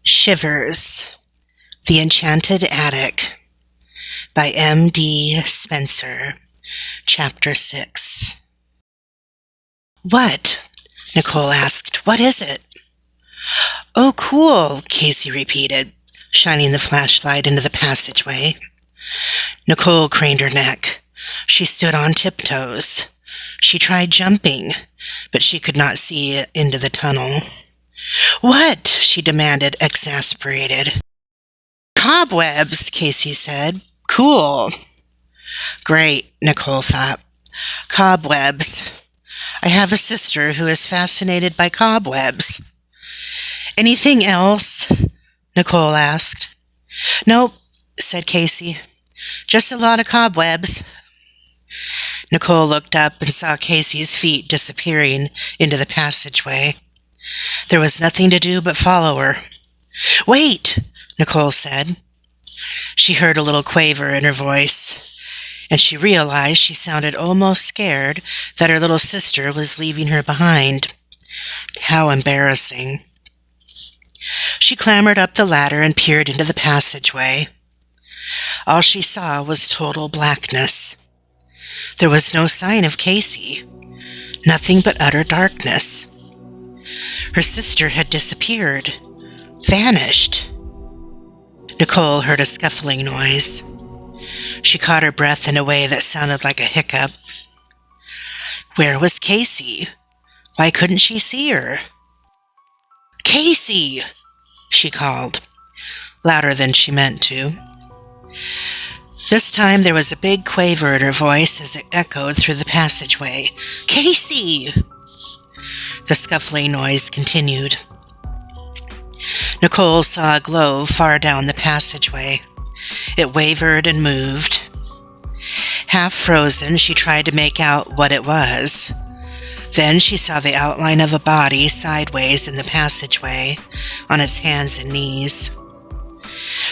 Shivers, The Enchanted Attic by M.D. Spencer, Chapter 6. "What?" Nicole asked. "What is it?" "Oh, cool," Casey repeated, shining the flashlight into the passageway. Nicole craned her neck. She stood on tiptoes. She tried jumping, but she could not see into the tunnel. "What?" she demanded, exasperated. "Cobwebs," Casey said. "Cool." Great, Nicole thought. Cobwebs. I have a sister who is fascinated by cobwebs. "Anything else?" Nicole asked. "Nope," said Casey. "Just a lot of cobwebs." Nicole looked up and saw Casey's feet disappearing into the passageway. There was nothing to do but follow her. "Wait," Nicole said. She heard a little quaver in her voice, and she realized she sounded almost scared that her little sister was leaving her behind. How embarrassing. She clambered up the ladder and peered into the passageway. All she saw was total blackness. There was no sign of Casey. Nothing but utter darkness. Her sister had disappeared, vanished. Nicole heard a scuffling noise. She caught her breath in a way that sounded like a hiccup. Where was Casey? Why couldn't she see her? "Casey!" she called, louder than she meant to. This time there was a big quaver in her voice as it echoed through the passageway. "Casey!" The scuffling noise continued. Nicole saw a glow far down the passageway. It wavered and moved. Half frozen, she tried to make out what it was. Then she saw the outline of a body sideways in the passageway, on its hands and knees.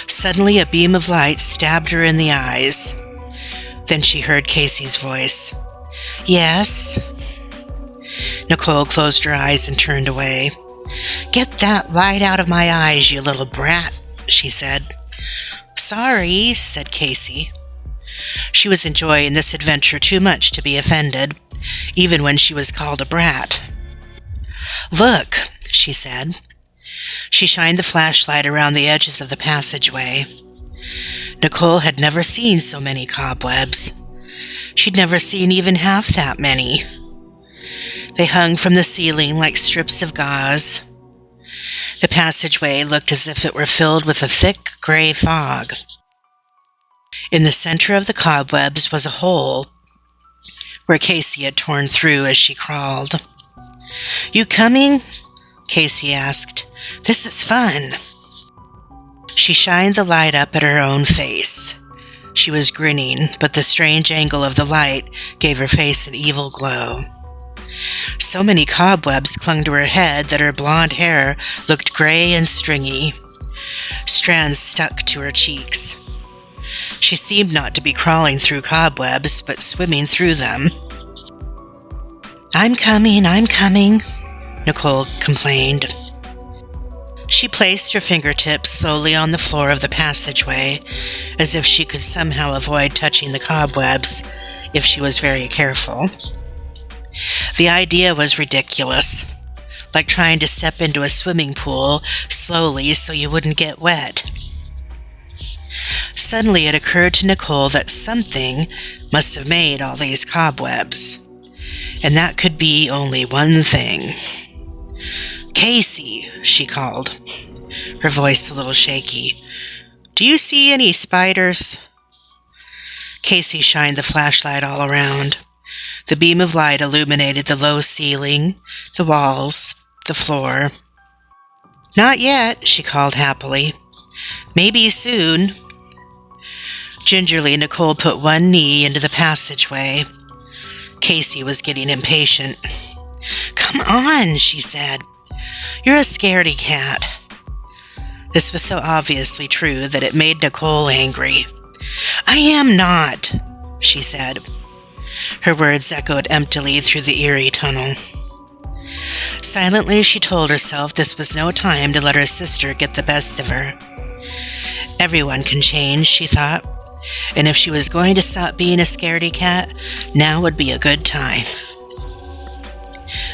Suddenly a beam of light stabbed her in the eyes. Then she heard Casey's voice. "Yes?" Nicole closed her eyes and turned away. "Get that light out of my eyes, you little brat," she said. "Sorry," said Casey. She was enjoying this adventure too much to be offended, even when she was called a brat. "Look," she said. She shined the flashlight around the edges of the passageway. Nicole had never seen so many cobwebs. She'd never seen even half that many. They hung from the ceiling like strips of gauze. The passageway looked as if it were filled with a thick gray fog. In the center of the cobwebs was a hole, where Casey had torn through as she crawled. "You coming?" Casey asked. "This is fun." She shined the light up at her own face. She was grinning, but the strange angle of the light gave her face an evil glow. So many cobwebs clung to her head that her blonde hair looked gray and stringy. Strands stuck to her cheeks. She seemed not to be crawling through cobwebs, but swimming through them. I'm coming," Nicole complained. She placed her fingertips slowly on the floor of the passageway, as if she could somehow avoid touching the cobwebs if she was very careful. The idea was ridiculous, like trying to step into a swimming pool slowly so you wouldn't get wet. Suddenly it occurred to Nicole that something must have made all these cobwebs, and that could be only one thing. "Casey," she called, her voice a little shaky. "Do you see any spiders?" Casey shined the flashlight all around. The beam of light illuminated the low ceiling, the walls, the floor. "Not yet," she called happily. "Maybe soon." Gingerly, Nicole put one knee into the passageway. Casey was getting impatient. "Come on," she said. "You're a scaredy cat." This was so obviously true that it made Nicole angry. "I am not," she said. Her words echoed emptily through the eerie tunnel. Silently, she told herself this was no time to let her sister get the best of her. Everyone can change, she thought, and if she was going to stop being a scaredy cat, now would be a good time.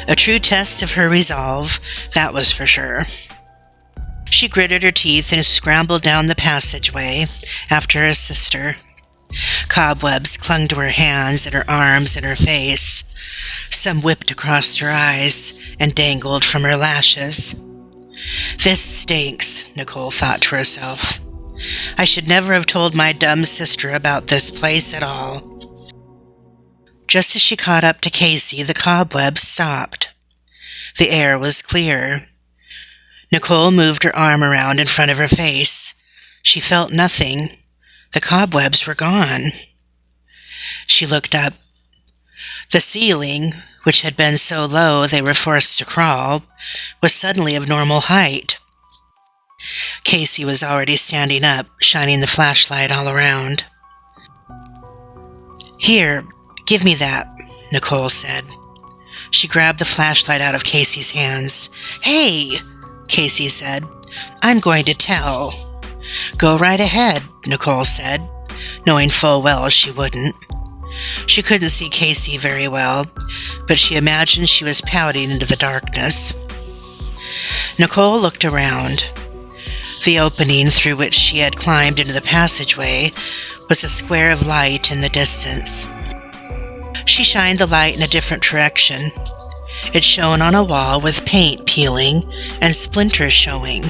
A true test of her resolve, that was for sure. She gritted her teeth and scrambled down the passageway after her sister. Cobwebs clung to her hands and her arms and her face. Some whipped across her eyes and dangled from her lashes. This stinks, Nicole thought to herself. I should never have told my dumb sister about this place at all. Just as she caught up to Casey, the cobwebs stopped. The air was clear. Nicole moved her arm around in front of her face. She felt nothing. The cobwebs were gone. She looked up. The ceiling, which had been so low they were forced to crawl, was suddenly of normal height. Casey was already standing up, shining the flashlight all around. Here, give me that, Nicole said. She grabbed the flashlight out of Casey's hands. Hey, Casey said, I'm going to tell. Go right ahead, Nicole said, knowing full well she wouldn't. She couldn't see Casey very well, but she imagined she was pouting into the darkness. Nicole looked around. The opening through which she had climbed into the passageway was a square of light in the distance. She shined the light in a different direction. It shone on a wall with paint peeling and splinters showing.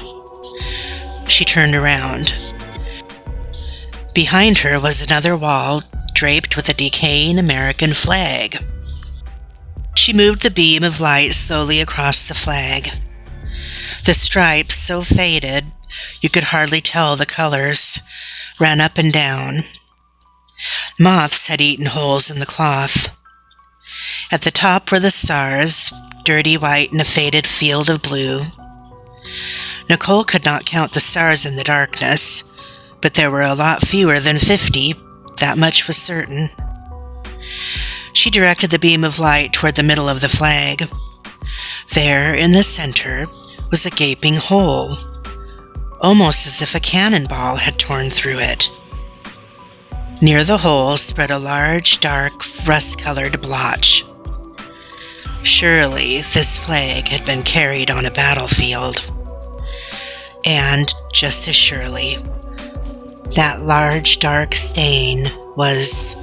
She turned around. Behind her was another wall draped with a decaying American flag. She moved the beam of light slowly across the flag. The stripes, so faded you could hardly tell the colors, ran up and down. Moths had eaten holes in the cloth. At the top were the stars, dirty white in a faded field of blue. Nicole could not count the stars in the darkness, but there were a lot fewer than 50, that much was certain. She directed the beam of light toward the middle of the flag. There, in the center, was a gaping hole, almost as if a cannonball had torn through it. Near the hole spread a large, dark, rust-colored blotch. Surely this flag had been carried on a battlefield. And, just as surely, that large, dark stain was...